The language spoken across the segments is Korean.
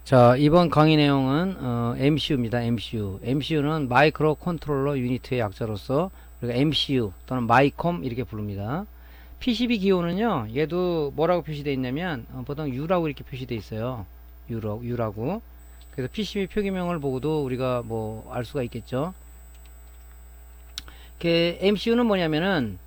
자, 이번 강의 내용은 MCU입니다. MCU. MCU는 마이크로 컨트롤러 유니트의 약자로서 우리가 MCU 또는 마이컴 이렇게 부릅니다. PCB 기호는요, 얘도 뭐라고 표시되어 있냐면 보통 U라고 이렇게 표시되어 있어요. U라고. 그래서 PCB 표기명을 보고도 우리가 뭐 알 수가 있겠죠. MCU는 뭐냐면은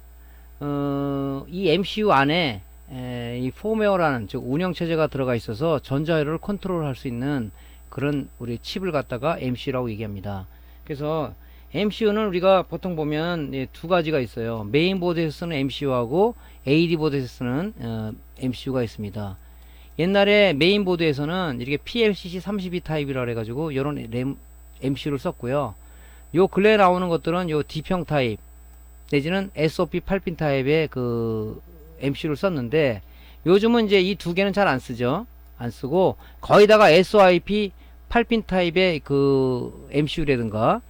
이 MCU 안에 이 폼웨어라는 즉 운영체제가 들어가 있어서 전자회로를 컨트롤할 수 있는 그런 우리 칩을 갖다가 MCU라고 얘기합니다. 그래서 MCU는 우리가 보통 보면 두 가지가 있어요. 메인보드에서 쓰는 MCU하고 AD보드에서 쓰는 MCU가 있습니다. 옛날에 메인보드에서는 이렇게 PLCC 32 타입이라 해가지고 이런 MCU를 썼고요. 요 근래에 나오는 것들은 요 D평 타입 내지는 SOP 8핀 타입의 그 MCU를 썼는데, 요즘은 이제 이 두 개는 잘 안 쓰죠. 안 쓰고 거의다가 SOIP 8핀 타입의 그 MCU라든가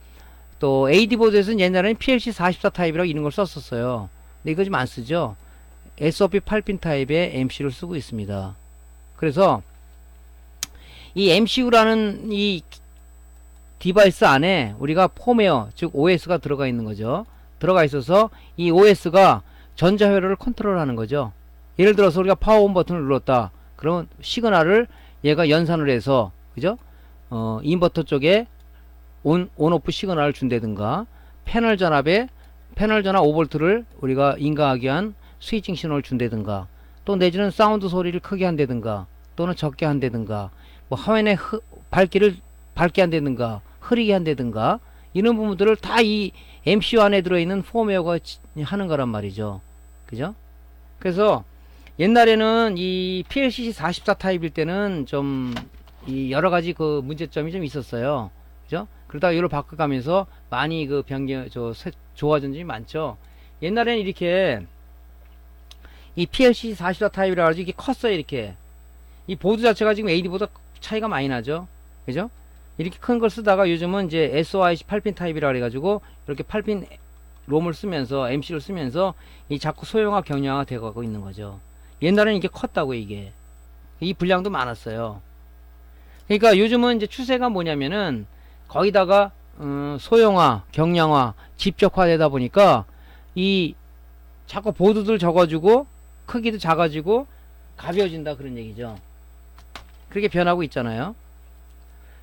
또 AD보드에서는 옛날에는 PLC 44 타입이라고 이런 걸 썼었어요. 근데 이거 좀 안 쓰죠. SOP 8핀 타입의 MCU를 쓰고 있습니다. 그래서 이 MCU라는 이 디바이스 안에 우리가 폼웨어 즉 OS가 들어가 있는 거죠. 들어가 있어서 이 OS가 전자회로를 컨트롤하는 거죠. 예를 들어서 우리가 파워온 버튼을 눌렀다. 그러면 시그널을 얘가 연산을 해서 그죠? 인버터 쪽에 온오프 시그널을 준다든가 패널 전압에 패널 전압 5V를 우리가 인가하기 위한 스위칭 신호를 준다든가 또 내지는 사운드 소리를 크게 한다든가 또는 적게 한다든가 뭐 화면에 밝기를 밝게 한다든가 흐리게 한다든가 이런 부분들을 다 이 MCU 안에 들어있는 폼웨어가 하는 거란 말이죠. 그죠? 그래서 옛날에는 이 PLCC 44 타입일 때는 좀 이 여러 가지 그 문제점이 좀 있었어요. 그죠? 그러다가 이걸 바꿔가면서 많이 그 좋아진 점이 많죠. 옛날에는 이렇게 이 PLCC 44 타입이라 가지고 이게 컸어요. 이렇게 이 보드 자체가 지금 AD보다 차이가 많이 나죠. 그죠? 이렇게 큰 걸 쓰다가 요즘은 이제 SOIC 8핀 타입이라 그래가지고 이렇게 8핀 롬을 쓰면서 MC를 쓰면서 이 자꾸 소형화 경량화 되어가고 있는 거죠. 옛날에는 이게 컸다고 이게 이 분량도 많았어요. 그러니까 요즘은 이제 추세가 뭐냐면은 거기다가 소형화 경량화 집적화되다 보니까 이 자꾸 보드들 적어주고 크기도 작아지고 가벼워진다 그런 얘기죠. 그렇게 변하고 있잖아요.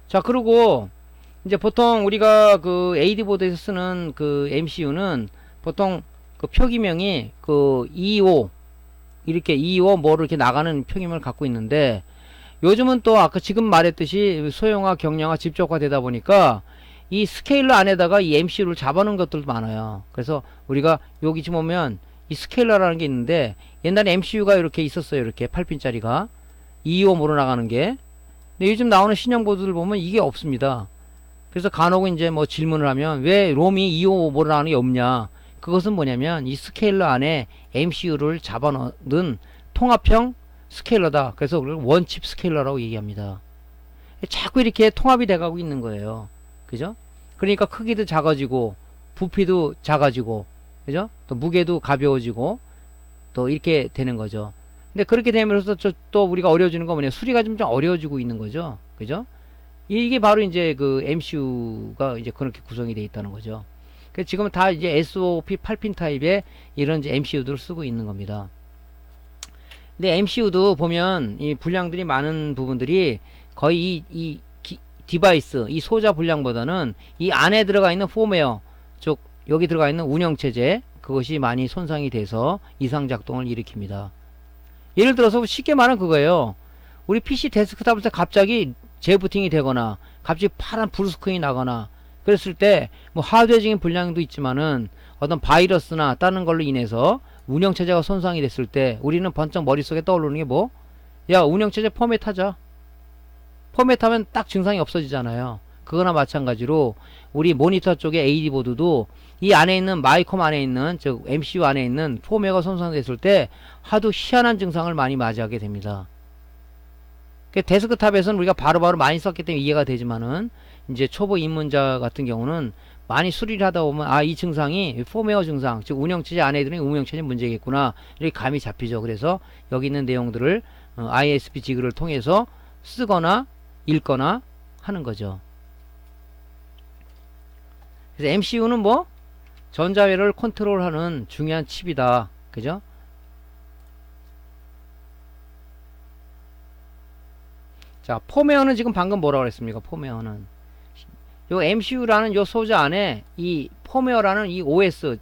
자, 그리고 이제 보통 우리가 그 AD보드에서 쓰는 그 MCU는 보통 그 표기명이 그 25 이렇게 25 뭐로 이렇게 나가는 표기명을 갖고 있는데, 요즘은 또 아까 지금 말했듯이 소형화 경량화 집적화 되다 보니까 이 스케일러 안에다가 이 MCU를 잡아놓은 것들도 많아요. 그래서 우리가 여기 지금 보면 이 스케일러라는 게 있는데, 옛날에 MCU가 이렇게 있었어요. 이렇게 8핀짜리가 25 뭐로 나가는 게. 근데 요즘 나오는 신형 보드들 보면 이게 없습니다. 그래서 간혹 이제 뭐 질문을 하면 왜 롬이 25 뭐로 나가는 게 없냐. 그것은 뭐냐면 이 스케일러 안에 MCU를 잡아넣은 통합형 스케일러다. 그래서 그걸 원칩 스케일러라고 얘기합니다. 자꾸 이렇게 통합이 돼가고 있는 거예요. 그죠? 그러니까 크기도 작아지고 부피도 작아지고 그죠? 또 무게도 가벼워지고 또 이렇게 되는 거죠. 근데 그렇게 되면서 또 우리가 어려워지는 건 뭐냐, 수리가 좀 어려워지고 있는 거죠. 그죠? 이게 바로 이제 그 MCU가 이제 그렇게 구성이 되어 있다는 거죠. 그래서 지금은 다 이제 SOP 8핀 타입의 이런 이제 MCU들을 쓰고 있는 겁니다. 근데 MCU도 보면 이 분량들이 많은 부분들이 거의 이 디바이스, 이 소자 분량보다는 이 안에 들어가 있는 폼웨어, 즉 여기 들어가 있는 운영체제, 그것이 많이 손상이 돼서 이상작동을 일으킵니다. 예를 들어서 쉽게 말하면 그거예요. 우리 PC 데스크탑에서 갑자기 재부팅이 되거나 갑자기 파란 블루스크린이 나거나 그랬을 때 뭐 하드웨어적인 불량도 있지만은 어떤 바이러스나 다른 걸로 인해서 운영체제가 손상이 됐을 때 우리는 번쩍 머릿속에 떠오르는 게 뭐? 야, 운영체제 포맷하자. 포맷하면 딱 증상이 없어지잖아요. 그거나 마찬가지로 우리 모니터 쪽의 AD보드도 이 안에 있는 마이컴 안에 있는 즉 MCU 안에 있는 폼웨어가 손상됐을 때 하도 희한한 증상을 많이 맞이하게 됩니다. 데스크탑에서는 우리가 바로바로 많이 썼기 때문에 이해가 되지만은 이제 초보 입문자 같은 경우는 많이 수리를 하다 보면 아, 이 증상이 폼웨어 증상, 즉 운영체제 안에 들은 운영체제 문제겠구나 이렇게 감이 잡히죠. 그래서 여기 있는 내용들을 ISP 지그를 통해서 쓰거나 읽거나 하는 거죠. 그래서 MCU는 뭐 전자회로를 컨트롤하는 중요한 칩이다. 그죠? 자, 폼웨어는 지금 방금 뭐라고 그랬습니까? 폼웨어는 요 MCU라는 요 소재 안에 이 폼웨어라는 이 OS,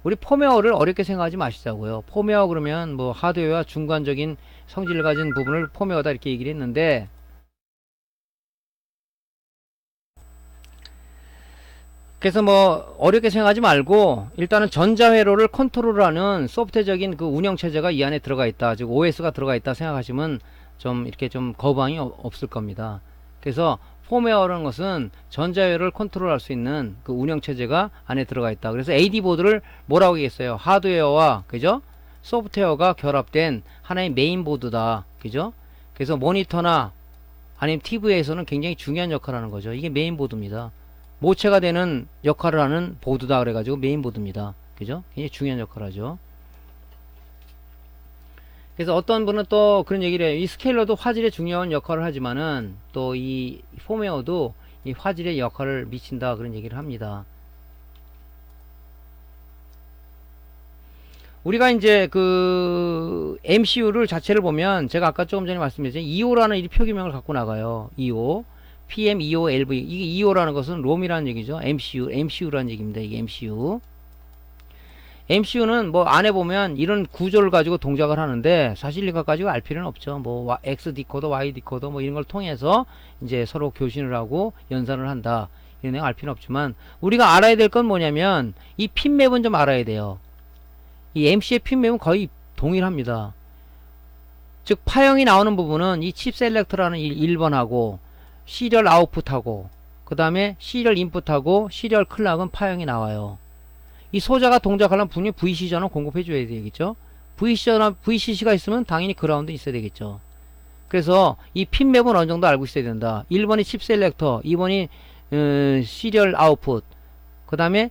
우리 폼웨어를 어렵게 생각하지 마시자고요. 폼웨어 그러면 뭐 하드웨어와 중간적인 성질을 가진 부분을 폼웨어다 이렇게 얘기를 했는데, 그래서 뭐 어렵게 생각하지 말고 일단은 전자회로를 컨트롤하는 소프트적인 그 운영체제가 이 안에 들어가 있다, 즉 OS가 들어가 있다 생각하시면 좀 이렇게 좀 거부감이 없을 겁니다. 그래서 폼웨어라는 것은 전자회로를 컨트롤할 수 있는 그 운영체제가 안에 들어가 있다. 그래서 AD보드를 뭐라고 얘기했어요? 하드웨어와 그죠? 소프트웨어가 결합된 하나의 메인보드다. 그죠? 그래서 모니터나 아니면 TV에서는 굉장히 중요한 역할을 하는 거죠. 이게 메인보드입니다. 모체가 되는 역할을 하는 보드다 그래가지고 메인보드입니다. 그죠? 굉장히 중요한 역할을 하죠. 그래서 어떤 분은 또 그런 얘기를 해요. 이 스케일러도 화질에 중요한 역할을 하지만은 또 이 폼웨어도 이 화질의 역할을 미친다 그런 얘기를 합니다. 우리가 이제 그 MCU를 자체를 보면 제가 아까 조금 전에 말씀드렸죠. 2호라는 이 표기명을 갖고 나가요. 2호. PM, 2호, LV. 이게 2호라는 것은 롬이라는 얘기죠. MCU라는 얘기입니다. 이게 MCU. MCU는 뭐 안에 보면 이런 구조를 가지고 동작을 하는데 사실 이거 가지고 알 필요는 없죠. 뭐 X 디코더, Y 디코더 뭐 이런 걸 통해서 이제 서로 교신을 하고 연산을 한다. 이런 내용 알 필요는 없지만 우리가 알아야 될 건 뭐냐면 이 핀맵은 좀 알아야 돼요. 이 MC의 핀맵은 거의 동일합니다. 즉 파형이 나오는 부분은 이 칩 셀렉터라는 1번하고 시리얼 아웃풋하고 그 다음에 시리얼 인풋하고 시리얼 클락은 파형이 나와요. 이 소자가 동작하려면 분명히 VCC 전원 공급해 줘야 되겠죠. VCC가 있으면 당연히 그라운드 있어야 되겠죠. 그래서 이 핀맵은 어느 정도 알고 있어야 된다. 1번이 칩 셀렉터, 2번이 시리얼 아웃풋, 그 다음에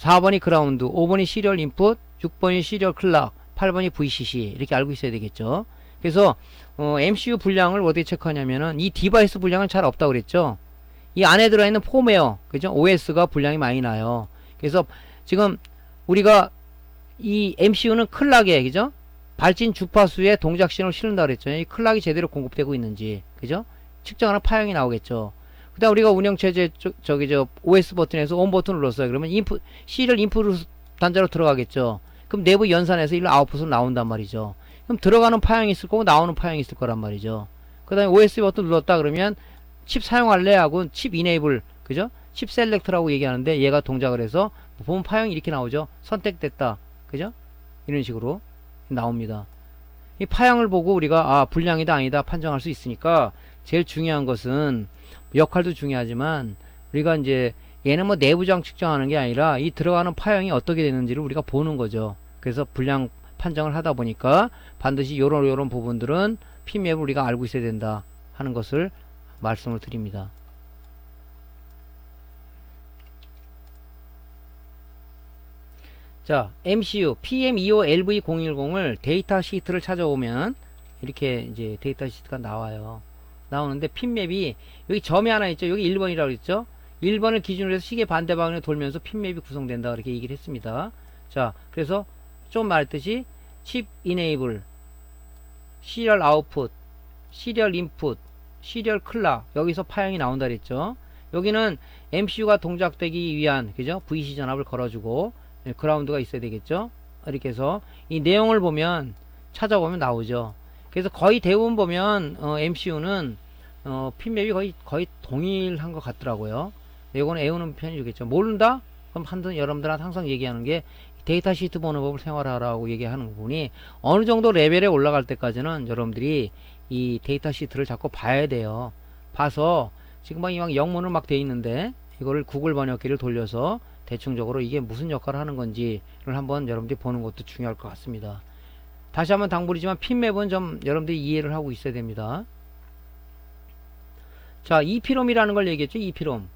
4번이 그라운드, 5번이 시리얼 인풋, 6번이 시리얼 클락, 8번이 VCC 이렇게 알고 있어야 되겠죠. 그래서 MCU 분량을 어떻게 체크하냐면은 이 디바이스 분량은 잘 없다고 그랬죠. 이 안에 들어있는 폼웨어, 그죠? OS가 분량이 많이 나요. 그래서 지금 우리가 이 MCU는 클락에 그죠? 발진 주파수에 동작 신호를 실는다 그랬죠. 이 클락이 제대로 공급되고 있는지 그죠? 측정하는 파형이 나오겠죠. 그다음 우리가 운영체제 저 OS 버튼에서 온 버튼을 눌렀어요. 그러면 인풋 시리얼 인풋 단자로 들어가겠죠. 그럼 내부 연산에서 일로 아웃풋으로 나온단 말이죠. 그럼 들어가는 파형이 있을 거고 나오는 파형이 있을 거란 말이죠. 그 다음에 OS 버튼 눌렀다 그러면 칩 사용할래 하고 칩 이네이블 그죠? 칩 셀렉트라고 얘기하는데 얘가 동작을 해서 보면 파형이 이렇게 나오죠. 선택됐다 그죠? 이런 식으로 나옵니다. 이 파형을 보고 우리가 아 불량이다 아니다 판정할 수 있으니까 제일 중요한 것은 역할도 중요하지만 우리가 이제 얘는 뭐 내부장 측정하는 게 아니라 이 들어가는 파형이 어떻게 되는지를 우리가 보는 거죠. 그래서 불량 판정을 하다 보니까 반드시 요런 부분들은 핀맵을 우리가 알고 있어야 된다 하는 것을 말씀을 드립니다. 자, MCU PM25LV010을 데이터 시트를 찾아오면 이렇게 이제 데이터 시트가 나와요. 나오는데 핀맵이 여기 점이 하나 있죠. 여기 1번이라고 했죠. 1번을 기준으로 해서 시계 반대 방향으로 돌면서 핀맵이 구성된다 그렇게 얘기를 했습니다. 자, 그래서 좀 말했듯이 칩 이네이블, 시리얼 아웃풋, 시리얼 인풋, 시리얼 클락 여기서 파형이 나온다 그랬죠. 여기는 MCU가 동작되기 위한 그죠? VC 전압을 걸어주고 그라운드가 있어야 되겠죠. 이렇게 해서 이 내용을 보면 찾아보면 나오죠. 그래서 거의 대부분 보면 MCU는 핀맵이 거의 동일한 것 같더라고요. 이거는 외우는 편이 좋겠죠. 모른다? 그럼 여러분들한테 항상 얘기하는 게 데이터 시트 보는 법을 생활하라고 얘기하는 부분이 어느 정도 레벨에 올라갈 때까지는 여러분들이 이 데이터 시트를 자꾸 봐야 돼요. 봐서 지금 막 영문으로 막 돼 있는데 이거를 구글 번역기를 돌려서 대충적으로 이게 무슨 역할을 하는 건지를 한번 여러분들이 보는 것도 중요할 것 같습니다. 다시 한번 당부리지만 핀맵은 좀 여러분들이 이해를 하고 있어야 됩니다. 자, EPROM이라는 걸 얘기했죠. EPROM.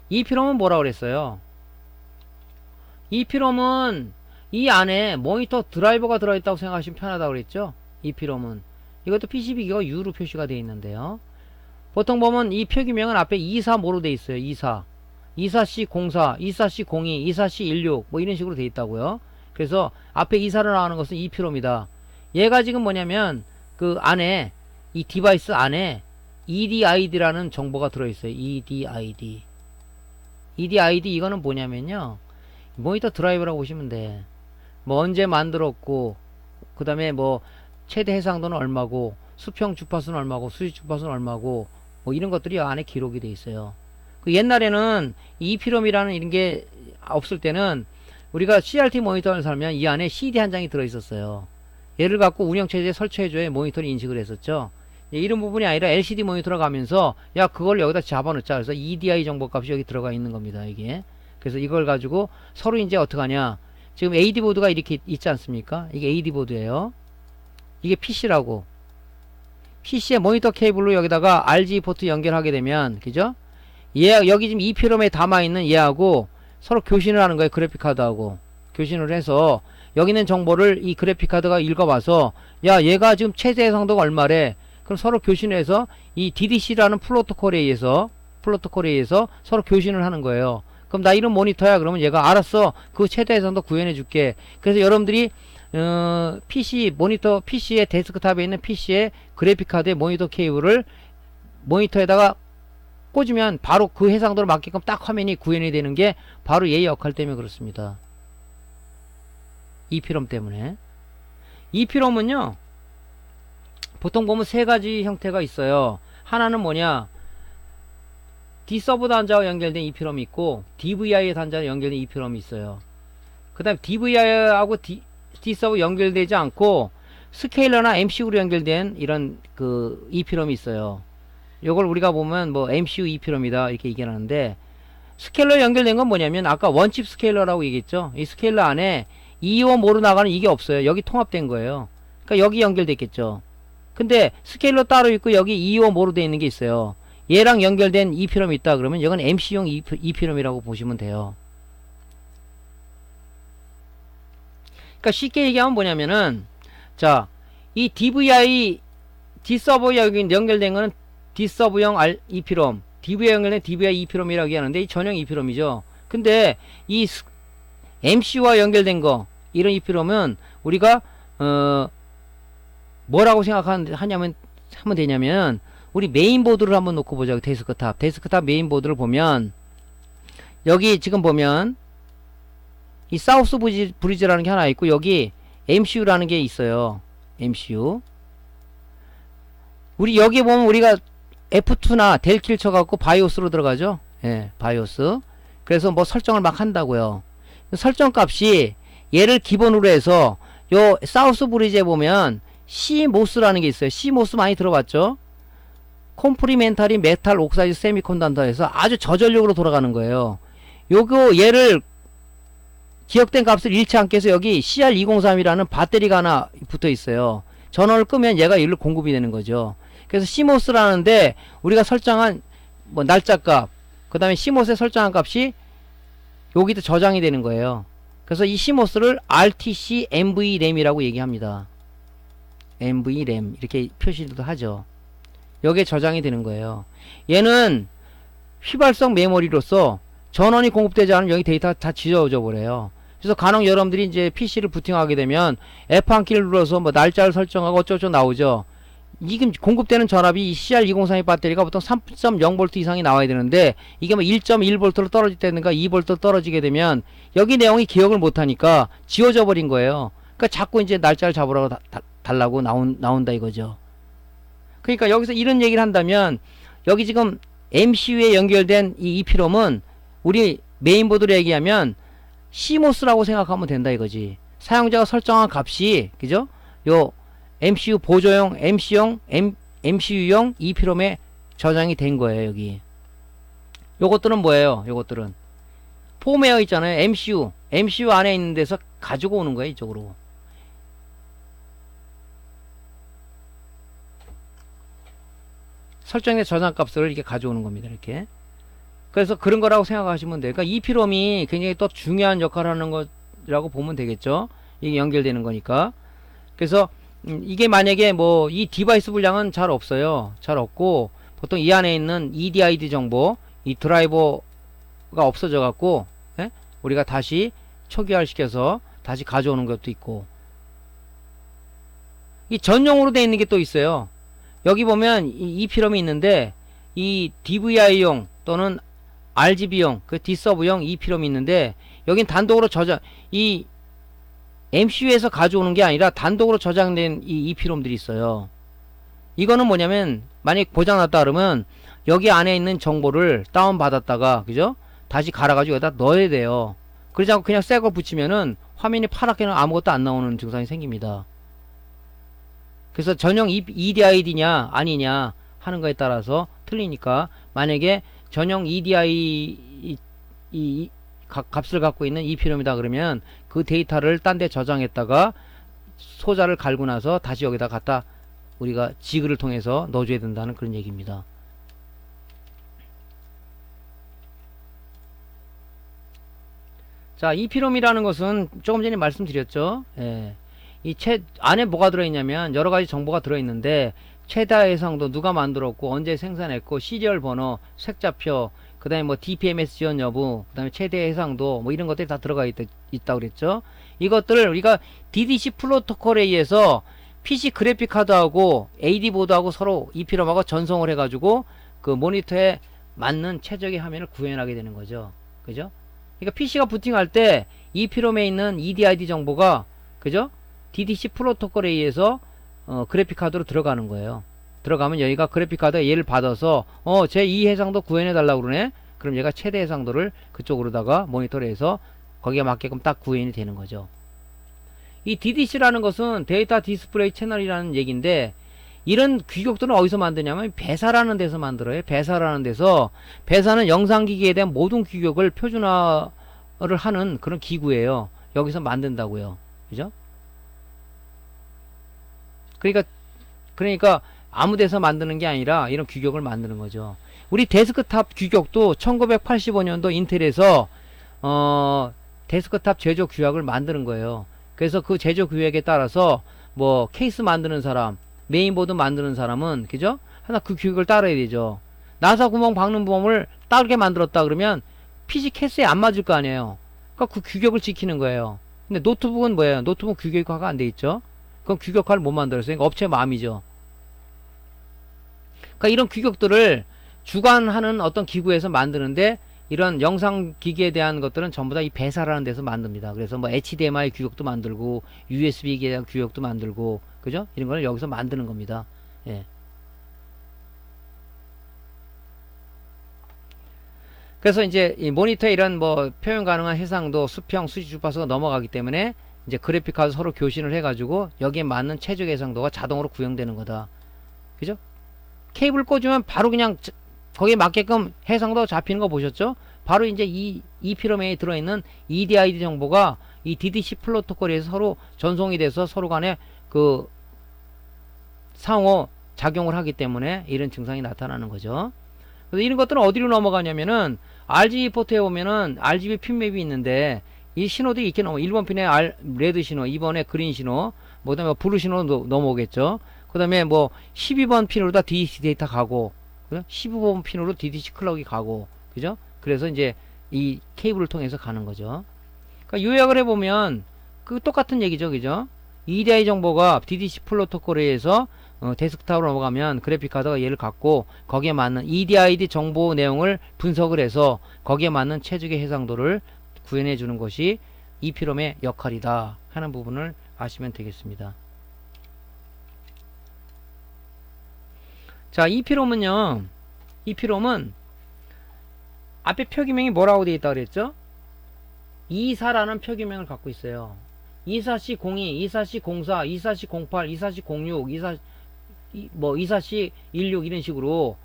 EPROM은 뭐라고 그랬어요? EPROM은 이 안에 모니터 드라이버가 들어있다고 생각하시면 편하다고 그랬죠. EPROM은 이것도 PCB 기가 U로 표시가 되어 있는데요. 보통 보면 이 표기명은 앞에 24모로 돼 있어요. 24. 24C04, 24C02, 24C16 뭐 이런 식으로 돼 있다고요. 그래서 앞에 24로 나오는 것은 EEPROM이다. 얘가 지금 뭐냐면 그 안에 이 디바이스 안에 EDID라는 정보가 들어있어요. EDID. EDID 이거는 뭐냐면요. 모니터 드라이버라고 보시면 돼. 뭐 언제 만들었고 그 다음에 뭐 최대 해상도는 얼마고 수평 주파수는 얼마고 수직 주파수는 얼마고 뭐 이런 것들이 안에 기록이 돼 있어요. 그 옛날에는 EEPROM이라는 이런 게 없을 때는 우리가 CRT 모니터를 사면 이 안에 CD 한 장이 들어있었어요. 얘를 갖고 운영체제에 설치해줘야 모니터를 인식을 했었죠. 이런 부분이 아니라 LCD 모니터로 가면서 야 그걸 여기다 잡아놓자. 그래서 EDI 정보 값이 여기 들어가 있는 겁니다. 이게. 그래서 이걸 가지고 서로 이제 어떡하냐. 지금 AD 보드가 이렇게 있지 않습니까? 이게 AD 보드예요. 이게 PC라고. PC의 모니터 케이블로 여기다가 RG 포트 연결하게 되면 그죠? 얘 여기 지금 EEPROM에 담아있는 얘하고 서로 교신을 하는 거예요. 그래픽카드하고 교신을 해서 여기 있는 정보를 이 그래픽카드가 읽어봐서 야 얘가 지금 최대 해상도가 얼마래. 그럼 서로 교신해서 이 DDC라는 프로토콜에 의해서 서로 교신을 하는 거예요. 그럼 나 이런 모니터야. 그러면 얘가 알았어. 그 최대 해상도 구현해 줄게. 그래서 여러분들이 PC 모니터 PC의 데스크탑에 있는 PC의 그래픽카드의 모니터 케이블을 모니터에다가 꽂으면 바로 그 해상도를 맞게끔 딱 화면이 구현이 되는 게 바로 얘의 역할 때문에 그렇습니다. EEPROM 때문에. EEPROM은요 보통 보면 세 가지 형태가 있어요. 하나는 뭐냐, D서브 단자와 연결된 EEPROM이 있고 DVI 단자와 연결된 EEPROM이 있어요. 그 다음 DVI하고 D서브 연결되지 않고 스케일러나 MCU로 연결된 이런 그 EEPROM이 있어요. 요걸 우리가 보면 뭐 MCU EEPROM이다 이렇게 얘기하는데, 스케일러 연결된 건 뭐냐면 아까 원칩 스케일러라고 얘기했죠. 이 스케일러 안에 225모로 나가는 이게 없어요. 여기 통합된 거예요. 그러니까 여기 연결됐겠죠. 근데 스케일러 따로 있고 여기 225모로 되어 있는 게 있어요. 얘랑 연결된 EEPROM이 있다 그러면 이건 MCU용 EEPROM이라고 보시면 돼요. 그러니까 쉽게 얘기하면 뭐냐면은 자, 이 DVI D서버에 여기 연결된 거는 D서브용 EEPROM, DVI 연결된 DVI EEPROM이라고 얘기하는데 이 전용 EEPROM이죠. 근데 이 MCU와 연결된 거 이런 EEPROM은 우리가 뭐라고 하면 되냐면 우리 메인보드를 한번 놓고 보자. 데스크탑 메인보드를 보면 여기 지금 보면 이 사우스 브리지라는 게 하나 있고 여기 MCU라는 게 있어요. MCU. 우리 여기 보면 우리가 F2나 델키를 쳐갖고 바이오스로 들어가죠. 예, 바이오스. 그래서 뭐 설정을 막 한다고요. 설정 값이 얘를 기본으로 해서 요 사우스 브리지에 보면 CMOS라는 게 있어요. CMOS 많이 들어봤죠? 콤프리멘탈리 메탈 옥사이드 세미컨덕터에서 아주 저전력으로 돌아가는 거예요. 요거 얘를 기억된 값을 잃지 않게 해서 여기 CR203이라는 배터리가 하나 붙어 있어요. 전원을 끄면 얘가 일로 공급이 되는 거죠. 그래서 CMOS라는데 우리가 설정한 뭐 날짜값, 그 다음에 CMOS에 설정한 값이 여기도 저장이 되는 거예요. 그래서 이 CMOS를 RTC NVRAM이라고 얘기합니다. NVRAM 이렇게 표시도 하죠. 여기에 저장이 되는 거예요. 얘는 휘발성 메모리로서 전원이 공급되지 않으면 여기 데이터가 다 지워져 버려요. 그래서 간혹 여러분들이 이제 PC를 부팅하게 되면 F1 키를 눌러서 뭐 날짜를 설정하고 어쩌고 나오죠. 지금 공급되는 전압이 CR203의 배터리가 보통 3.0V 이상이 나와야 되는데 이게 뭐 1.1V로 떨어지다든가 2V 떨어지게 되면 여기 내용이 기억을 못하니까 지워져 버린 거예요. 그러니까 자꾸 이제 날짜를 잡으라고 달라고 나온다 이거죠. 그러니까 여기서 이런 얘기를 한다면 여기 지금 MCU에 연결된 이 EEPROM은 우리 메인보드로 얘기하면 CMOS라고 생각하면 된다 이거지. 사용자가 설정한 값이 그죠? 요 MCU 보조용 MCU용 EEPROM에 저장이 된 거예요. 여기 요것들은 뭐예요? 요것들은 폼웨어 있잖아요. MCU 안에 있는 데서 가지고 오는 거예요. 이쪽으로. 설정된 저장값을 이렇게 가져오는 겁니다. 이렇게. 그래서 그런 거라고 생각하시면 돼요. 그러니까 EEPROM이 굉장히 또 중요한 역할을 하는 거라고 보면 되겠죠. 이게 연결되는 거니까. 그래서 이게 만약에 뭐 이 디바이스 분량은 잘 없어요. 잘 없고 보통 이 안에 있는 EDID 정보, 이 드라이버가 없어져 갖고, 예? 우리가 다시 초기화를 시켜서 다시 가져오는 것도 있고, 이 전용으로 되어 있는 게 또 있어요. 여기 보면 이 EEPROM이 있는데, 이 DVI용 또는 RGB용, 그 D서브용 EEPROM이 있는데, 여긴 단독으로 이 MCU에서 가져오는 게 아니라 단독으로 저장된 이 EEPROM들이 있어요. 이거는 뭐냐면, 만약 고장났다 그러면, 여기 안에 있는 정보를 다운받았다가, 그죠? 다시 갈아가지고 여기다 넣어야 돼요. 그러지 않고 그냥 새 거 붙이면은 화면이 파랗게는 아무것도 안 나오는 증상이 생깁니다. 그래서 전용 EDID냐 아니냐 하는 거에 따라서 틀리니까, 만약에 전용 EDI 값을 갖고 있는 EEPROM이다 그러면 그 데이터를 딴 데 저장했다가 소자를 갈고 나서 다시 여기다 갖다 우리가 지그를 통해서 넣어줘야 된다는 그런 얘기입니다. 자, EEPROM이라는 것은 조금 전에 말씀드렸죠. 예. 안에 뭐가 들어있냐면 여러 가지 정보가 들어있는데, 최다 해상도 누가 만들었고 언제 생산했고 시리얼 번호, 색자표, 그 다음에 뭐 DPMS 지원 여부, 그 다음에 최대 해상도 뭐 이런 것들이 다 들어가 있다고 그랬죠. 이것들을 우리가 DDC 프로토콜에 의해서 PC 그래픽 카드하고 AD 보드하고 서로 EEPROM하고 전송을 해가지고 그 모니터에 맞는 최적의 화면을 구현하게 되는 거죠. 그죠? 그러니까 PC가 부팅할 때 EEPROM에 있는 EDID 정보가, 그죠? DDC 프로토콜에 의해서 그래픽 카드로 들어가는 거예요. 들어가면 여기가 그래픽 카드가 얘를 받아서 제 이 해상도 구현해 달라고 그러네. 그럼 얘가 최대 해상도를 그쪽으로다가 모니터를 해서 거기에 맞게끔 딱 구현이 되는 거죠. 이 DDC라는 것은 데이터 디스플레이 채널이라는 얘기인데, 이런 규격들은 어디서 만드냐면 배사라는 데서 만들어요. 배사라는 데서, 배사는 영상기기에 대한 모든 규격을 표준화를 하는 그런 기구예요. 여기서 만든다고요. 그죠? 그러니까 아무 데서 만드는 게 아니라 이런 규격을 만드는 거죠. 우리 데스크탑 규격도 1985년도 인텔에서 데스크탑 제조 규약을 만드는 거예요. 그래서 그 제조 규약에 따라서 뭐 케이스 만드는 사람, 메인보드 만드는 사람은, 그죠? 하나 그 규격을 따라야 되죠. 나사 구멍 박는 범을 따르게 만들었다 그러면 PC 케이스에 안 맞을 거 아니에요. 그러니까 그 규격을 지키는 거예요. 근데 노트북은 뭐예요? 노트북 규격화가 안 돼 있죠. 그럼 규격화를 못 만들었어요. 그러니까 업체 마음이죠. 그러니까 이런 규격들을 주관하는 어떤 기구에서 만드는데, 이런 영상 기기에 대한 것들은 전부 다 이 배사라는 데서 만듭니다. 그래서 뭐 HDMI 규격도 만들고 USB에 대한 규격도 만들고, 그죠? 이런 걸 여기서 만드는 겁니다. 예. 그래서 이제 이 모니터에 이런 뭐 표현 가능한 해상도, 수평, 수직 주파수가 넘어가기 때문에 이제 그래픽카드 서로 교신을 해가지고 여기에 맞는 최적 해상도가 자동으로 구현되는 거다. 그죠? 케이블 꽂으면 바로 그냥 거기에 맞게끔 해상도 잡히는 거 보셨죠? 바로 이제 이 EEPROM에 들어있는 EDID 정보가 이 DDC 프로토콜에서 서로 전송이 돼서 서로 간에 그 상호 작용을 하기 때문에 이런 증상이 나타나는 거죠. 그래서 이런 것들은 어디로 넘어가냐면은 RGB 포트에 보면은 RGB 핀 맵이 있는데, 이 신호들이 이렇게 1번 핀에 레드 신호, 2번에 그린 신호, 뭐 그다음에 블루 신호도 넘어오겠죠. 그 다음에 뭐 12번 핀으로 다 DDC 데이터 가고, 15번 핀으로 DDC 클럭이 가고, 그죠? 그래서 이제 이 케이블을 통해서 가는 거죠. 그러니까 요약을 해보면 그 똑같은 얘기죠. 그죠? EDI 정보가 DDC 프로토콜에 의해서 데스크탑으로 넘어가면 그래픽카드가 얘를 갖고 거기에 맞는 EDID 정보 내용을 분석을 해서 거기에 맞는 최적의 해상도를 구현해 주는 것이 EEPROM의 역할이다 하는 부분을 아시면 되겠습니다. 자, EEPROM은요, EEPROM은 앞에 표기명이 뭐라고 되어 있다 그랬죠? 24라는 표기명을 갖고 있어요. 24C02, 24C04, 24C08, 24C06, 24C16 이런 식으로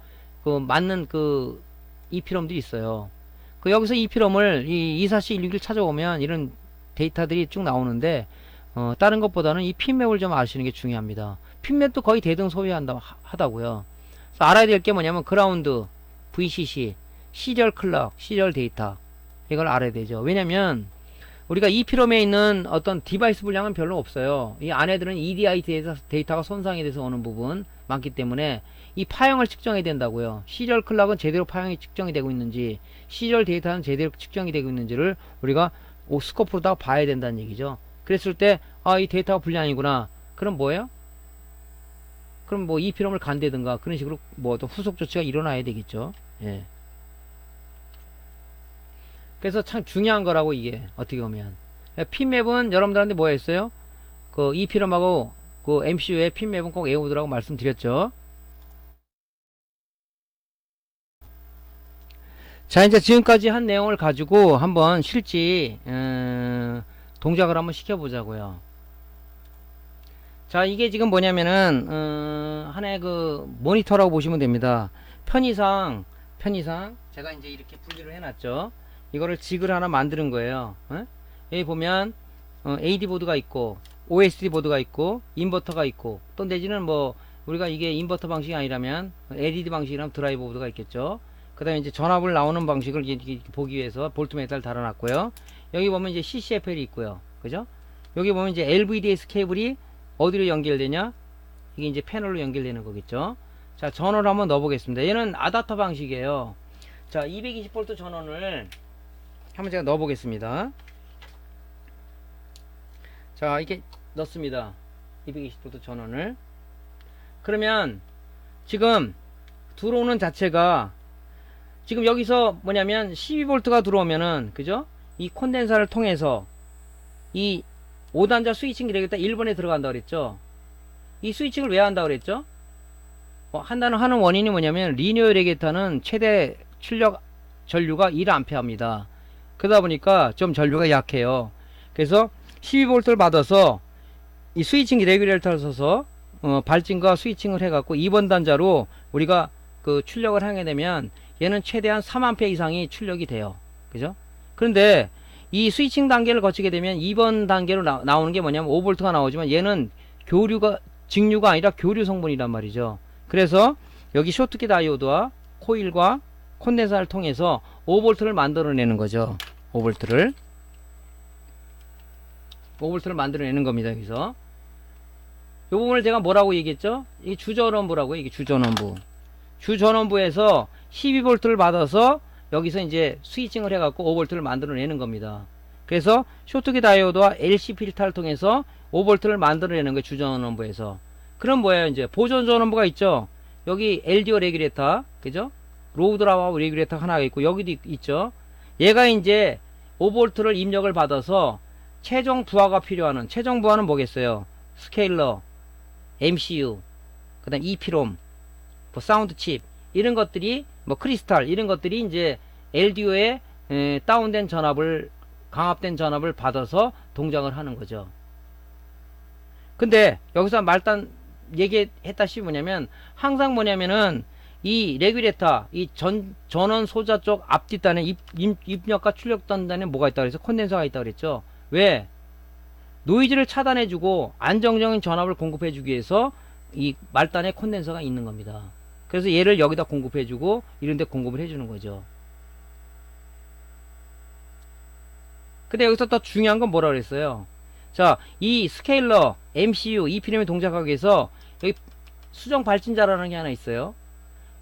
그 맞는 그 EEPROM들이 있어요. 그 여기서 EEPROM을 이 24C16을 찾아오면 이런 데이터들이 쭉 나오는데, 다른 것보다는 이 핀맵을 좀 아시는 게 중요합니다. 핀맵도 거의 대등소이하다고요. 그래서 알아야 될 게 뭐냐면 그라운드, VCC, 시리얼 클럭, 시리얼 데이터, 이걸 알아야 되죠. 왜냐면 우리가 EEPROM에 있는 어떤 디바이스 분량은 별로 없어요. 이 안에 들은 EDI 데이터가 손상이 돼서 오는 부분 많기 때문에 이 파형을 측정해야 된다고요. 시리얼 클락은 제대로 파형이 측정이 되고 있는지, 시리얼 데이터는 제대로 측정이 되고 있는지를 우리가 스코프로다가 봐야 된다는 얘기죠. 그랬을 때, 이 데이터가 불량이구나. 그럼 뭐예요? 그럼 뭐 EPROM을 간다든가 그런 식으로 뭐 또 후속 조치가 일어나야 되겠죠. 예. 그래서 참 중요한 거라고 이게 어떻게 보면. 핀맵은 여러분들한테 뭐 했어요? 그 EPROM하고 그 MCU의 핀맵은 꼭 외우더라고 말씀드렸죠. 자, 이제 지금까지 한 내용을 가지고 한번 실제 동작을 한번 시켜보자고요. 자, 이게 지금 뭐냐면은 하나의 그 모니터라고 보시면 됩니다. 편의상 제가 이제 이렇게 분리를 해놨죠. 이거를 직을 하나 만드는 거예요. 여기 보면 AD 보드가 있고 OSD 보드가 있고 인버터가 있고, 또 내지는 뭐 우리가 이게 인버터 방식이 아니라면 LED 방식이라면 드라이버 보드가 있겠죠. 그 다음에 이제 전압을 나오는 방식을 이렇게 보기 위해서 볼트미터를 달아놨고요. 여기 보면 이제 CCFL이 있고요. 그죠? 여기 보면 이제 LVDS 케이블이 어디로 연결되냐? 이게 이제 패널로 연결되는 거겠죠. 자, 전원을 한번 넣어보겠습니다. 얘는 아다터 방식이에요. 자, 220V 전원을 한번 제가 넣어보겠습니다. 자, 이렇게 넣습니다. 220V 전원을. 그러면 지금 들어오는 자체가 지금 여기서 뭐냐면 12V가 들어오면은, 그죠? 이 콘덴서를 통해서 이 5단자 스위칭 기레기가 1번에 들어간다 그랬죠. 이 스위칭을 왜 한다 그랬죠? 하는 원인이 뭐냐면 리니어 레게터는 최대 출력 전류가 1A입니다. 그러다 보니까 좀 전류가 약해요. 그래서 12V를 받아서 이 스위칭 레귤레이터를 써서 발진과 스위칭을 해갖고 2번 단자로 우리가 그 출력을 하게 되면 얘는 최대한 3A 이상이 출력이 돼요. 그죠? 그런데 이 스위칭 단계를 거치게 되면 2번 단계로 나오는 게 뭐냐면 5V가 나오지만 얘는 직류가 아니라 교류 성분이란 말이죠. 그래서 여기 쇼트키 다이오드와 코일과 콘덴서를 통해서 5V를 만들어내는 거죠. 5V를 만들어내는 겁니다. 여기서 이 부분을 제가 뭐라고 얘기했죠? 이게 주전원부라고요. 이게 주전원부에서 12V를 받아서 여기서 이제 스위칭을 해갖고 5V를 만들어내는 겁니다. 그래서 쇼트키 다이오드와 LC 필터를 통해서 5V를 만들어내는 거예요. 주전원부에서. 그럼 뭐예요? 이제 보존 전원부가 있죠. 여기 LDO 레귤레이터, 그죠? 로우 드라와 레귤레이터 하나가 있고 여기도 있죠. 얘가 이제 5V를 입력을 받아서 최종 부하가 필요하는, 최종 부하는 뭐겠어요? 스케일러, MCU, 그 다음 EPROM, 뭐 사운드 칩, 이런 것들이, 뭐 크리스탈, 이런 것들이 이제 LDO에 다운된 전압을, 강압된 전압을 받아서 동작을 하는 거죠. 근데 여기서 말단 얘기했다시피 뭐냐면, 항상 뭐냐면은 이 레귤레이터, 이 전원 소자 쪽 앞뒷단에 입력과 출력 단단에 뭐가 있다고 그래서 콘덴서가 있다고 그랬죠. 왜? 노이즈를 차단해주고 안정적인 전압을 공급해주기 위해서 이 말단에 콘덴서가 있는 겁니다. 그래서 얘를 여기다 공급해주고 이런데 공급을 해주는 거죠. 근데 여기서 더 중요한 건 뭐라 그랬어요? 자, 이 스케일러, MCU, EPROM이 동작하기 위해서 여기 수정 발진자라는 게 하나 있어요.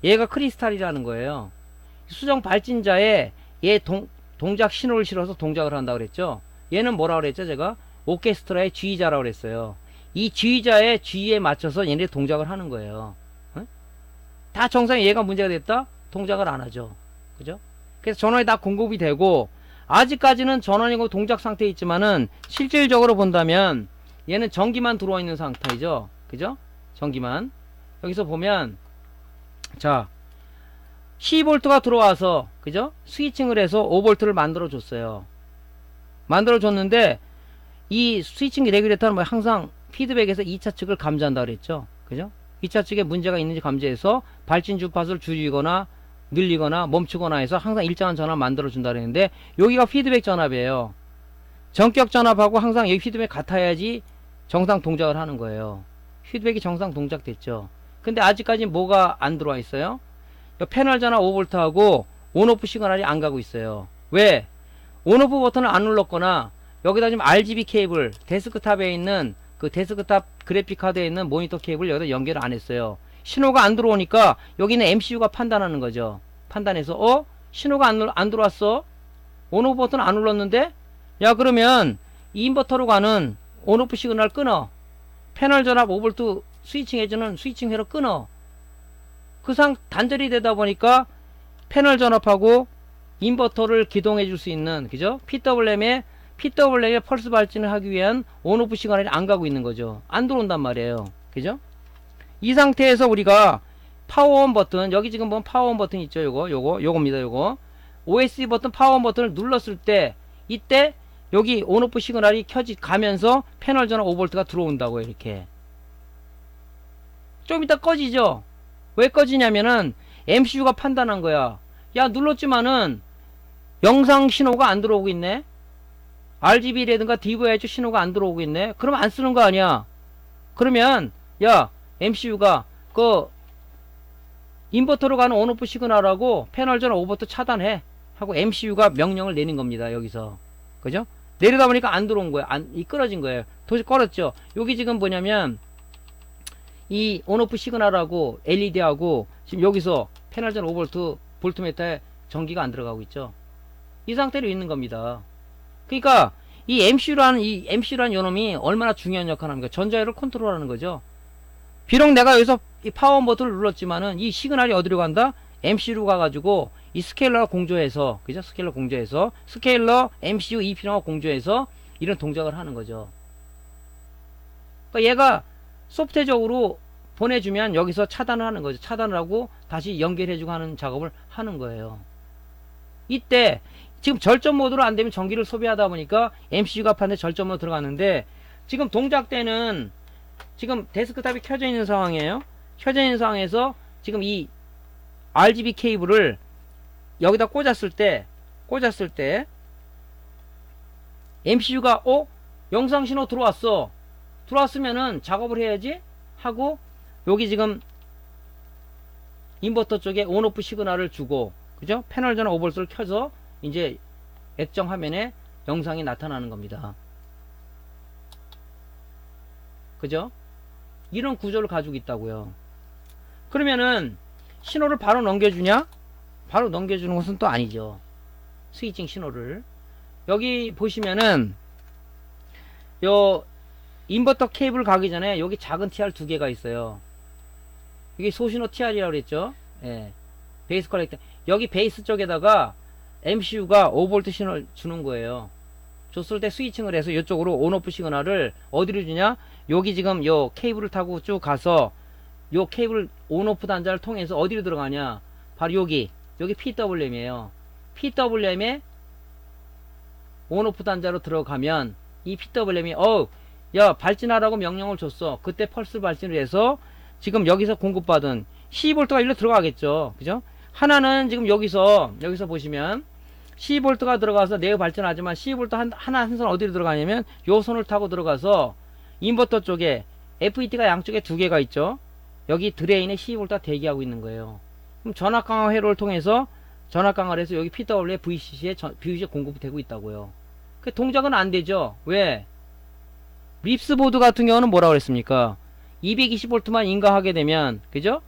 얘가 크리스탈이라는 거예요. 수정 발진자에 얘 동작 신호를 실어서 동작을 한다고 그랬죠. 얘는 뭐라 그랬죠? 제가 오케스트라의 지휘자라고 그랬어요. 이 지휘자의 지휘에 맞춰서 얘네 동작을 하는 거예요. 다 정상에 얘가 문제가 됐다? 동작을 안 하죠. 그죠? 그래서 전원이 다 공급이 되고, 아직까지는 전원이고 동작 상태에 있지만은 실질적으로 본다면 얘는 전기만 들어와 있는 상태이죠. 그죠? 전기만. 여기서 보면 자, 12V가 들어와서, 그죠? 스위칭을 해서 5V를 만들어 줬어요. 만들어 줬는데 이 스위칭 레귤레이터는 뭐 항상 피드백에서 2차 측을 감지한다 그랬죠. 그죠? 2차 측에 문제가 있는지 감지해서 발진 주파수를 줄이거나 늘리거나 멈추거나 해서 항상 일정한 전압 만들어 준다 그랬는데, 여기가 피드백 전압이에요. 전격 전압하고 항상 여기 피드백 같아야지 정상 동작을 하는 거예요. 피드백이 정상 동작됐죠. 근데 아직까지 뭐가 안 들어와 있어요? 패널 전압 5V하고 온오프 시그널이 안 가고 있어요. 왜? 온오프 버튼을 안 눌렀거나 여기다 지금 RGB 케이블, 데스크탑에 있는 그 데스크탑 그래픽 카드에 있는 모니터 케이블 여기다 연결을 안 했어요. 신호가 안 들어오니까 여기는 MCU가 판단하는 거죠. 판단해서 신호가 안 들어왔어. 온오프 버튼 안 눌렀는데, 야 그러면 이 인버터로 가는 온오프 시그널 끊어. 패널 전압 5V 스위칭 해주는 스위칭 회로 끊어. 그 상 단절이 되다 보니까 패널 전압하고 인버터를 기동해 줄 수 있는, 그죠? PWM에 펄스 발진을 하기 위한 온오프 시그널이 안 가고 있는 거죠. 안 들어온단 말이에요. 그죠? 이 상태에서 우리가 파워온 버튼, 여기 지금 보면 파워온 버튼 있죠? 요겁니다. 요거. OSD 버튼 파워온 버튼을 눌렀을 때, 이때 여기 온오프 시그널이 가면서 패널 전압 5V가 들어온다고요. 이렇게. 좀 이따 꺼지죠? 왜 꺼지냐면은 MCU가 판단한 거야. 야, 눌렀지만은 영상 신호가 안 들어오고 있네? RGB라든가 DVH 신호가 안 들어오고 있네? 그러면 안 쓰는 거 아니야? 그러면, 야, MCU가 그 인버터로 가는 온오프 시그널하고 패널 전압 5V 차단해. 하고 MCU가 명령을 내린 겁니다. 여기서. 그죠? 내리다 보니까 안 들어온 거예요. 끊어진 거예요. 도저히 꺼졌죠? 여기 지금 뭐냐면, 이 온오프 시그널하고 LED하고 지금 여기서 패널 전압 5V 볼트미터에 전기가 안 들어가고 있죠. 이 상태로 있는 겁니다. 그러니까 이 MCU라는 요놈이 얼마나 중요한 역할을 합니까? 전자율을 컨트롤하는 거죠. 비록 내가 여기서 이 파워온 버튼을 눌렀지만은 이 시그널이 어디로 간다? MCU로 가가지고 이 스케일러와 공조해서, 그죠? 스케일러 MCU EPRO와 공조해서 이런 동작을 하는 거죠. 그러니까 얘가 소프트웨어적으로 보내주면 여기서 차단을 하는 거죠. 차단을 하고 다시 연결해주고 하는 작업을 하는 거예요. 이때 지금 절전 모드로 안 되면 전기를 소비하다 보니까 MCU가 판에 절전 모드 들어갔는데, 지금 동작 때는 지금 데스크탑이 켜져 있는 상황이에요. 켜져 있는 상황에서 지금 이 RGB 케이블을 여기다 꽂았을 때 MCU가 영상 신호 들어왔으면은 작업을 해야지 하고, 여기 지금 인버터 쪽에 온오프 시그널을 주고, 그죠? 패널 전압 5V를 켜서 이제 액정 화면에 영상이 나타나는 겁니다. 그죠? 이런 구조를 가지고 있다고요. 그러면은 신호를 바로 넘겨주냐? 바로 넘겨주는 것은 또 아니죠. 스위칭 신호를. 여기 보시면은 요 인버터 케이블 가기 전에 여기 작은 TR 두 개가 있어요. 이게 소신호 TR이라고 그랬죠. 예. 베이스 커넥터. 여기 베이스 쪽에다가 MCU가 5V 신호를 주는 거예요. 줬을 때 스위칭을 해서 이쪽으로 온오프 시그널을 어디로 주냐? 여기 지금 요 케이블을 타고 쭉 가서 요 케이블 온오프 단자를 통해서 어디로 들어가냐? 바로 여기 PWM이에요. PWM에 온오프 단자로 들어가면 이 PWM이 야 발진하라고 명령을 줬어. 그때 펄스 발진을 해서 지금 여기서 공급받은 12V가 일로 들어가겠죠. 그죠? 하나는 지금 여기서 보시면 12V가 들어가서 내부 발전하지만 12V 한 선 어디로 들어가냐면 요 선을 타고 들어가서 인버터 쪽에 FET가 양쪽에 두 개가 있죠. 여기 드레인에 12V가 대기하고 있는 거예요. 그럼 전압 강화 회로를 통해서 전압 강화를 해서 여기 PW에 VCC에 공급이 되고 있다고요. 그 동작은 안 되죠. 왜? 립스 보드 같은 경우는 뭐라고 그랬습니까? 220V만 인가하게 되면, 그죠?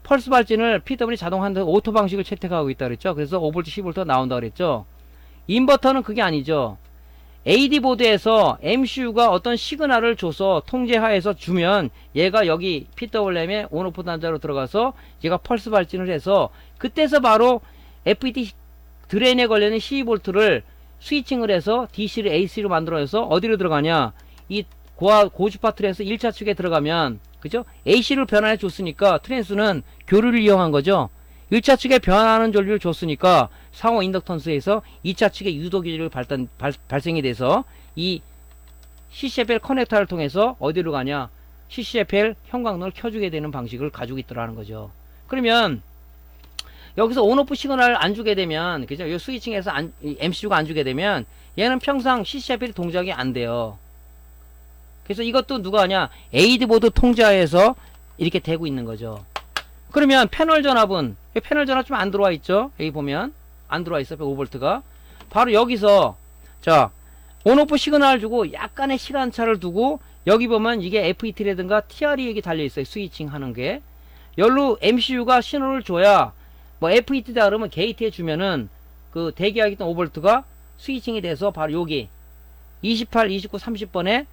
펄스 발진을 PW 자동한다 오토 방식을 채택하고 있다 그랬죠. 그래서 5V, 10V가 나온다 그랬죠. 인버터는 그게 아니죠. AD 보드에서 MCU가 어떤 시그널을 줘서 통제하에서 주면 얘가 여기 PWM에 온오프 단자로 들어가서 얘가 펄스 발진을 해서 그때서 바로 FET 드레인에 걸리는 12V를 스위칭을 해서 DC를 AC로 만들어서 어디로 들어가냐? 이 고주파 트랜스 1차 축에 들어가면, 그죠? AC를 변환해 줬으니까 트랜스는 교류를 이용한 거죠. 1차 축에 변환하는 전류를 줬으니까 상호 인덕턴스에서 2차 축에 유도 기류가 발생이 돼서 이 CCFL 커넥터를 통해서 어디로 가냐? CCFL 형광등을 켜주게 되는 방식을 가지고 있더라는 거죠. 그러면 여기서 온오프 시그널을 안 주게 되면, 그죠? 이 스위칭에서 MCU가 안 주게 되면 얘는 평상 CCFL 동작이 안 돼요. 그래서 이것도 누가 하냐? 에이드 보드 통제하에서 이렇게 되고 있는 거죠. 그러면 패널 전압은, 패널 전압 좀 안 들어와 있죠? 여기 보면 안 들어와 있어요. 5V가. 바로 여기서 자 온오프 시그널 주고 약간의 시간차를 두고 여기 보면 이게 FET라든가 TR이 여기 달려 있어요. 스위칭 하는 게. 열로 MCU가 신호를 줘야 뭐 FET다 그러면 게이트에 주면은 그 대기하기 있던 5V가 스위칭이 돼서 바로 여기 28, 29, 30번에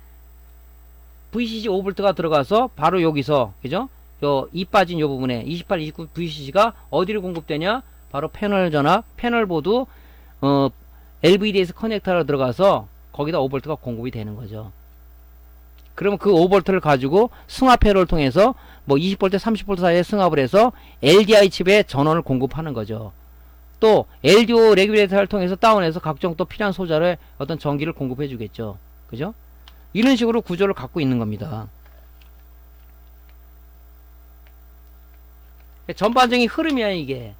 VCC 5V가 들어가서 바로 여기서 그죠? 이 빠진 요 부분에 28, 29 VCC가 어디로 공급되냐? 바로 패널 전압, 패널 보드 LVDS 커넥터로 들어가서 거기다 5V가 공급이 되는 거죠. 그러면 그 5V를 가지고 승합 회로를 통해서 뭐 20V, 30V 사이에 승합을 해서 LDI 칩에 전원을 공급하는 거죠. 또 LDO 레귤레이터를 통해서 다운해서 각종 또 필요한 소자를 어떤 전기를 공급해 주겠죠. 그죠? 이런 식으로 구조를 갖고 있는 겁니다. 전반적인 흐름이야 이게.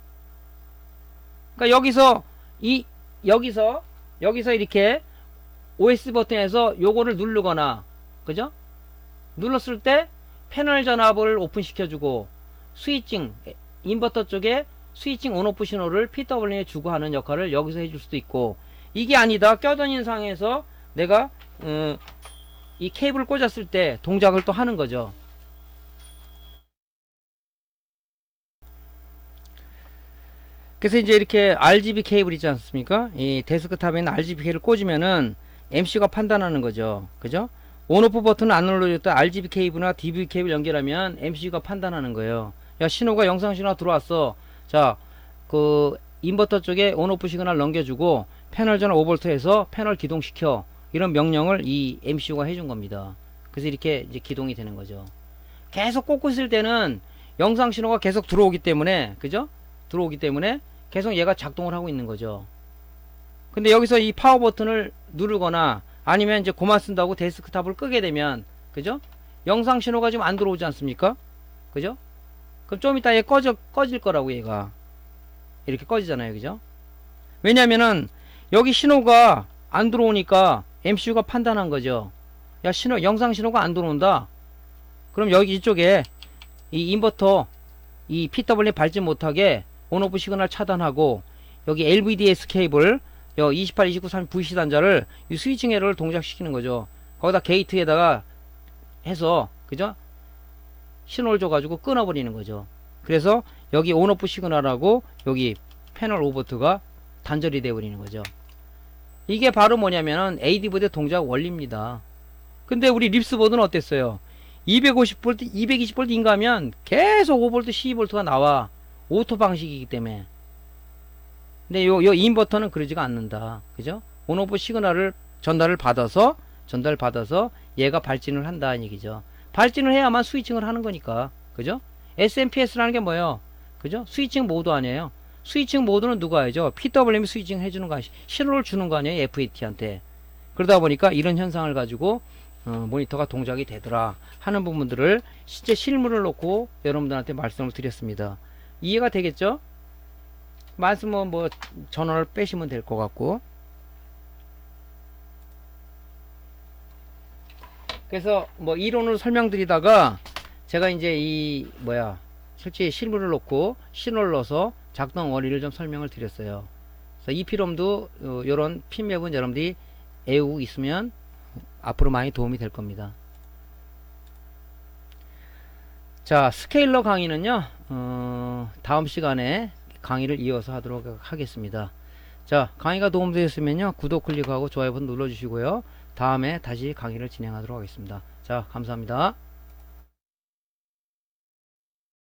그러니까 여기서 이렇게 OS 버튼에서 요거를 누르거나 그죠? 눌렀을 때 패널 전압을 오픈 시켜주고 스위칭 인버터 쪽에 스위칭 온오프 신호를 PWM에 주고 하는 역할을 여기서 해줄 수도 있고, 이게 아니다 껴다니는 상황에서 내가 이 케이블을 꽂았을 때 동작을 또 하는 거죠. 그래서 이제 이렇게 RGB 케이블 있지 않습니까? 이 데스크탑에 있는 RGB 케이블을 꽂으면은 MCU가 판단하는 거죠. 그죠? 온오프 버튼을 안 눌러줬다 RGB 케이블이나 DV 케이블 연결하면 MCU가 판단하는 거예요. 야, 신호가 영상 신호가 들어왔어. 자, 그 인버터 쪽에 온오프 시그널 넘겨주고 패널 전압 5V에서 패널 기동시켜. 이런 명령을 이 MCU가 해준 겁니다. 그래서 이렇게 이제 기동이 되는 거죠. 계속 꽂고 있을 때는 영상 신호가 계속 들어오기 때문에, 그죠? 들어오기 때문에 계속 얘가 작동을 하고 있는 거죠. 근데 여기서 이 파워 버튼을 누르거나 아니면 이제 고만 쓴다고 데스크탑을 끄게 되면, 그죠? 영상 신호가 지금 안 들어오지 않습니까? 그죠? 그럼 좀 이따 얘 꺼질 거라고 얘가. 이렇게 꺼지잖아요. 그죠? 왜냐면은 여기 신호가 안 들어오니까 MCU가 판단한 거죠. 야, 영상 신호가 안 들어온다. 그럼 여기 이쪽에 이 인버터 이 PWM 밟지 못하게 온오프 시그널 차단하고 여기 LVDS 케이블 28, 29, 30 VC 단자를 이 스위칭 에러를 동작시키는 거죠. 거기다 게이트에다가 해서 그죠? 신호를 줘가지고 끊어버리는 거죠. 그래서 여기 온오프 시그널하고 여기 패널 5V가 단절이 되어버리는 거죠. 이게 바로 뭐냐면은 AD보드 동작 원리입니다. 근데 우리 립스보드는 어땠어요? 250V, 220V 인가하면 계속 5V, 12V가 나와. 오토 방식이기 때문에. 근데 요 인버터는 그러지가 않는다. 그죠? 온오프 시그널을 전달을 받아서 얘가 발진을 한다는 얘기죠. 발진을 해야만 스위칭을 하는 거니까. 그죠? SMPS라는 게 뭐예요? 그죠? 스위칭 모드 아니에요? 스위칭 모드는 누가 해죠? PWM이 스위칭 해주는 거 아니에요? 신호를 주는 거 아니에요? FET한테. 그러다 보니까 이런 현상을 가지고 모니터가 동작이 되더라 하는 부분들을 실제 실물을 놓고 여러분들한테 말씀을 드렸습니다. 이해가 되겠죠? 말씀은 뭐 전원을 빼시면 될 것 같고. 그래서 뭐 이론을 설명드리다가 제가 이제 실제 실물을 놓고 신호를 넣어서 작동 원리를 좀 설명을 드렸어요. 그래서 이 필름도 이런 핀맵은 여러분들이 애우고 있으면 앞으로 많이 도움이 될 겁니다. 자, 스케일러 강의는요 다음 시간에 강의를 이어서 하도록 하겠습니다. 자, 강의가 도움되셨으면요 구독 클릭하고 좋아요 버튼 눌러주시고요, 다음에 다시 강의를 진행하도록 하겠습니다. 자, 감사합니다.